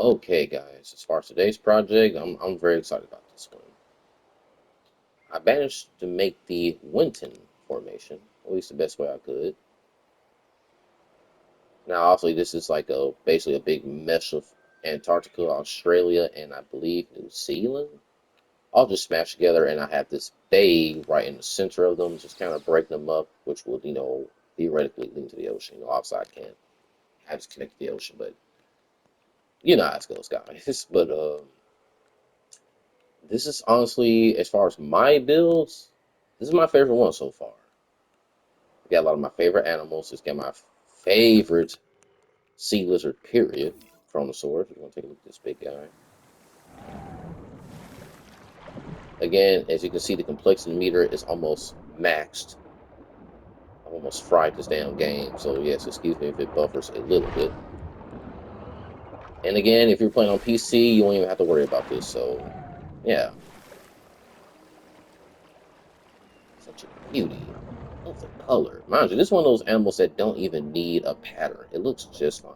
Okay, guys, as far as today's project, I'm very excited about this one. I managed to make the Winton formation, at least the best way I could. Now, obviously, this is like a basically a big mesh of Antarctica, Australia, and I believe New Zealand. All just smashed together, and I have this bay right in the center of them, just kind of breaking them up, which would, theoretically lead to the ocean. Obviously, I can't have to connect to the ocean, but you know how it goes, guys. But this is honestly, as far as my builds, this is my favorite one so far. I got a lot of my favorite animals. It's got my favorite sea lizard, period. Chronosaurus. We're gonna take a look at this big guy. Again, as you can see, the complexity meter is almost maxed. I almost fried this damn game, so yes, excuse me if it buffers a little bit. And again, if you're playing on PC, you won't even have to worry about this. So, yeah, such a beauty. Love the color. Mind you, this is one of those animals that don't even need a pattern. It looks just fine.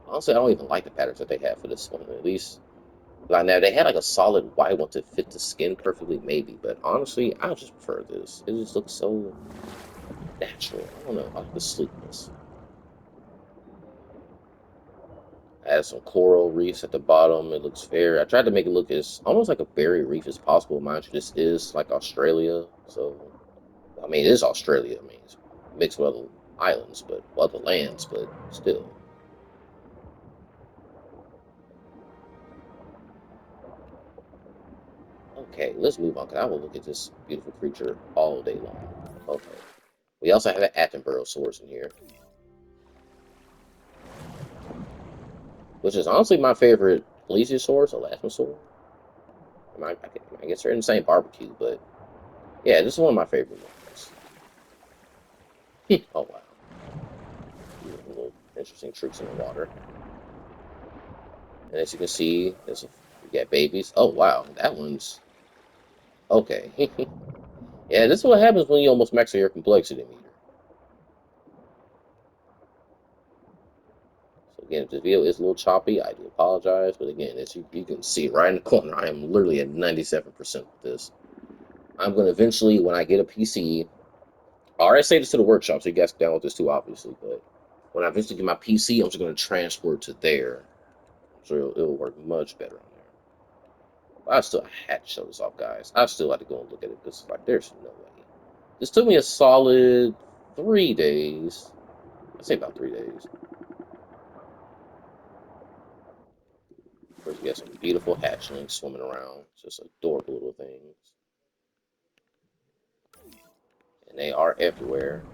Honestly, I don't even like the patterns that they have for this one. At least, like now, they had like a solid white one to fit the skin perfectly, maybe. But honestly, I just prefer this. It just looks so natural. I don't know. I like the sleekness. Add some coral reefs at the bottom. It looks fair. I tried to make it look as almost like a berry reef as possible. Mind you, this is like Australia, so I mean, it is Australia. I mean, it's mixed with other islands, but other lands, but still. Okay, let's move on. Cause I will look at this beautiful creature all day long. Okay. We also have an Attenborough source in here, which is honestly my favorite plesiosaurus, elasmosaur. I guess they're in the same barbecue, but yeah, this is one of my favorite ones. Oh wow, little interesting tricks in the water. And as you can see, we got babies. Oh wow, that one's okay. Yeah, this is what happens when you almost max out your complexity meter. So again, if the video is a little choppy, I do apologize. But again, as you can see right in the corner, I am literally at 97% with this. I'm going to eventually, when I get a PC, I already say this to the workshop, so you guys can download this too, obviously. But when I eventually get my PC, I'm just going to transfer it to there. So it'll work much better on there. But I still had to show this off, guys. I still had to go and look at it because, like, there's no way. This took me a solid 3 days. I'd say about 3 days. Of course, you got some beautiful hatchlings swimming around. Just adorable little things. And they are everywhere.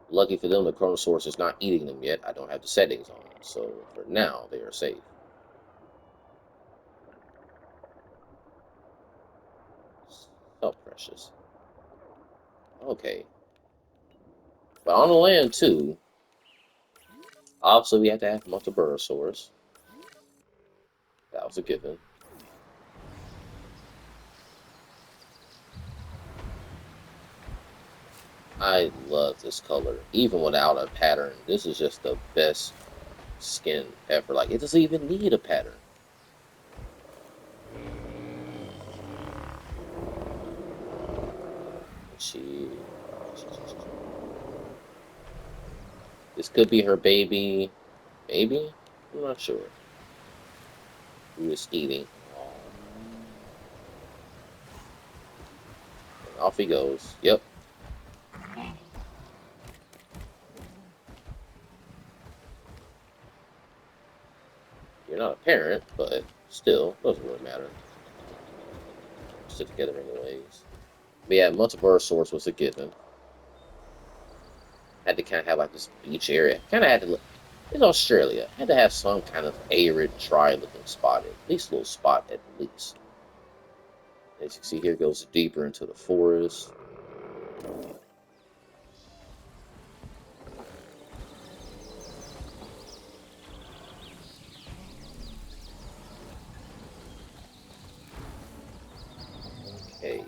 Lucky for them, the Chronosaurus is not eating them yet. I don't have the settings on. So for now, they are safe. So precious. Okay. But on the land, too, obviously we have to have Multiburosaurus. That was a given. I love this color. Even without a pattern, this is just the best skin ever. Like, it doesn't even need a pattern. She. This could be her baby. Maybe? I'm not sure. Who is eating. And off he goes. Yep. You're not a parent, but still, doesn't really matter. Stick together anyways. But yeah, Multiverse was a given. Had to kind of have like this beach area. Kind of had to look. It's Australia. Had to have some kind of arid, dry looking spot. At least a little spot at least. As you can see here, goes deeper into the forest. Okay.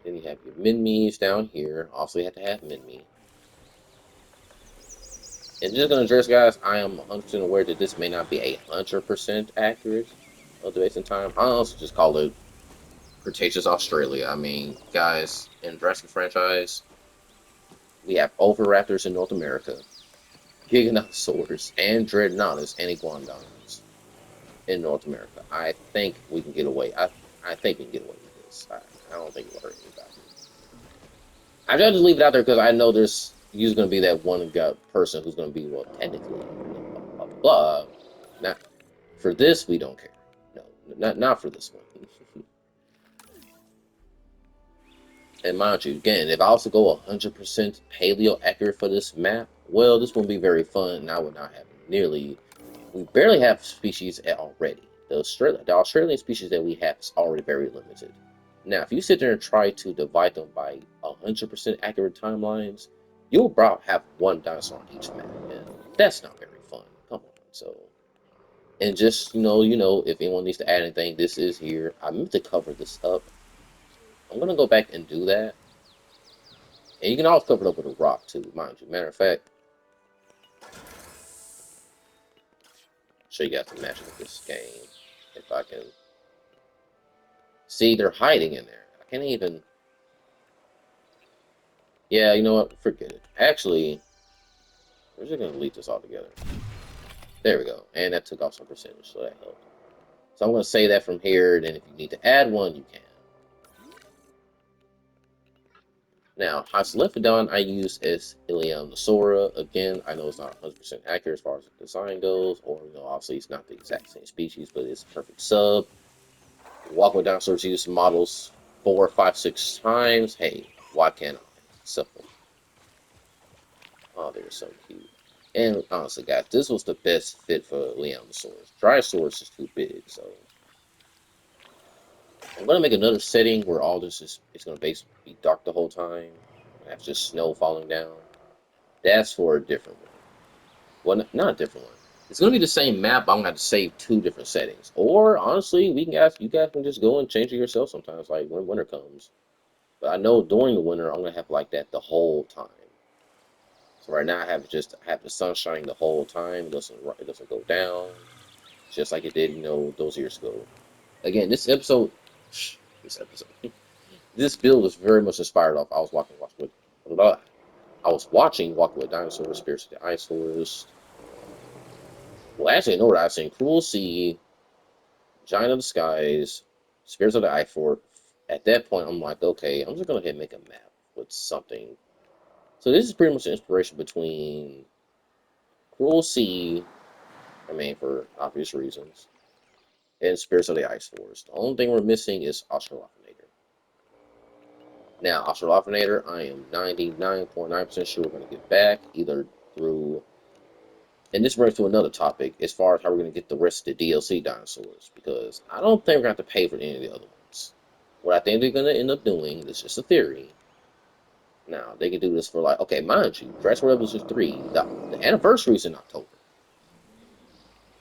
Then you have your Minmies down here. Also, you have to have Minmi. And just gonna address, guys, I am 100% aware that this may not be 100% accurate of the base in time. I also just call it Cretaceous Australia. I mean, guys, in Jurassic franchise, we have Oviraptors in North America, Giganotosaurs, and Dreadnoughtus and Iguanodons in North America. I think we can get away. I think we can get away with this. I don't think it will hurt anybody. I try to leave it out there because I know there's usually going to be that one person who's going to be, well, technically, blah, blah, blah. Not for this, we don't care. No, not for this one. And mind you, again, if I also go 100% paleo accurate for this map, well, this won't be very fun, and I would not have nearly. We barely have species already. The Australian species that we have is already very limited. Now, if you sit there and try to divide them by 100% accurate timelines, you'll about have one dinosaur on each map, and that's not very fun. Come on, so. And just if anyone needs to add anything, this is here. I meant to cover this up. I'm gonna go back and do that. And you can always cover it up with a rock too, mind you. Matter of fact, show you guys the magic of this game. If I can see, they're hiding in there. I can't even. Yeah, you know what? Forget it. Actually, we're just gonna delete this altogether. There we go. And that took off some percentage, so that helped. So I'm gonna say that from here. Then if you need to add one, you can. Now, Hypsilophodon I use as Ilianosaura. Again, I know it's not 100% accurate as far as the design goes, or obviously it's not the exact same species, but it's a perfect sub. Walking with dinosaurs use models 4, 5, 6 times. Hey, why can't I? Simple. Oh, they're so cute. And honestly, guys, this was the best fit for Leonosaurus. Dryosaurus is too big, so I'm gonna make another setting where all this is it's gonna basically be dark the whole time. That's just snow falling down. That's for a different one. Well, not a different one. It's gonna be the same map. But I'm gonna have to save 2 different settings. Or honestly, you guys can just go and change it yourself sometimes, like when winter comes. But I know during the winter I'm gonna have like that the whole time. So right now I have the sun shining the whole time. It doesn't go down, just like it did those years ago. Again, this episode, this build is very much inspired off. I was watching Walking with Dinosaurs, Spirits of the Ice Forest. Well, actually, no, I've seen Cruel Sea, Giant of the Skies, Spirits of the Ice Forest. At that point, I'm like, okay, I'm just gonna hit make a map with something. So this is pretty much the inspiration between Cruel Sea, I mean, for obvious reasons, and Spirits of the Ice Forest. The only thing we're missing is Australopithinator. Now, Australopithinator, I am 99.9% sure we're going to get back either through. And this brings to another topic as far as how we're going to get the rest of the DLC dinosaurs, because I don't think we're going to have to pay for any of the other ones. What I think they're going to end up doing, this is just a theory. Now, they can do this for like, okay, mind you, Jurassic Revolution 3, the anniversary is in October.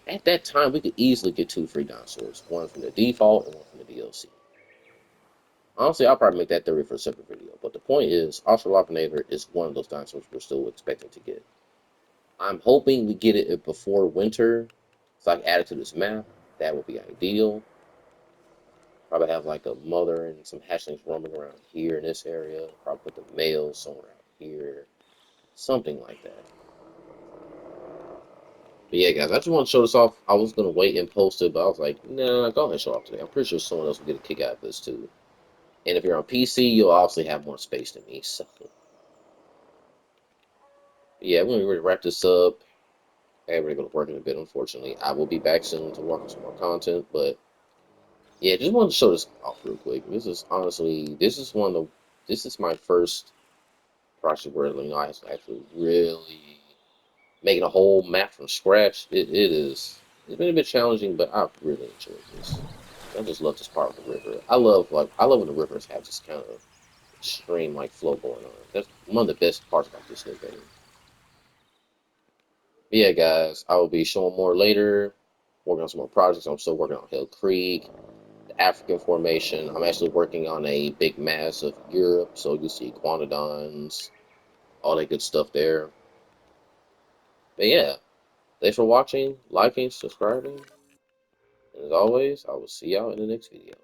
At that time, we could easily get 2 free dinosaurs, one from the default and one from the DLC. Honestly, I'll probably make that theory for a separate video. But the point is, Australopithinator is one of those dinosaurs we're still expecting to get. I'm hoping we get it before winter, so I can add it to this map. That would be ideal. Probably have like a mother and some hatchlings roaming around here in this area. Probably put the males somewhere out here. Something like that. But yeah, guys, I just want to show this off. I was going to wait and post it, but I was like, nah, go ahead and show off today. I'm pretty sure someone else will get a kick out of this too. And if you're on PC, you'll obviously have more space than me. So, yeah, we're going to wrap this up. Everybody going to work in a bit, unfortunately. I will be back soon to work on some more content. But, yeah, just wanted to show this off real quick. This is honestly, this is my first project where I was actually really making a whole map from scratch. It's been a bit challenging, but I've really enjoyed this. I just love this part of the river. I love when the rivers have this kind of stream like flow going on. That's one of the best parts about this new game. But yeah, guys, I will be showing more later. Working on some more projects. I'm still working on Hill Creek, the African formation. I'm actually working on a big mass of Europe, so you see Iguanodons, all that good stuff there. But yeah, thanks for watching, liking, subscribing. And as always, I will see y'all in the next video.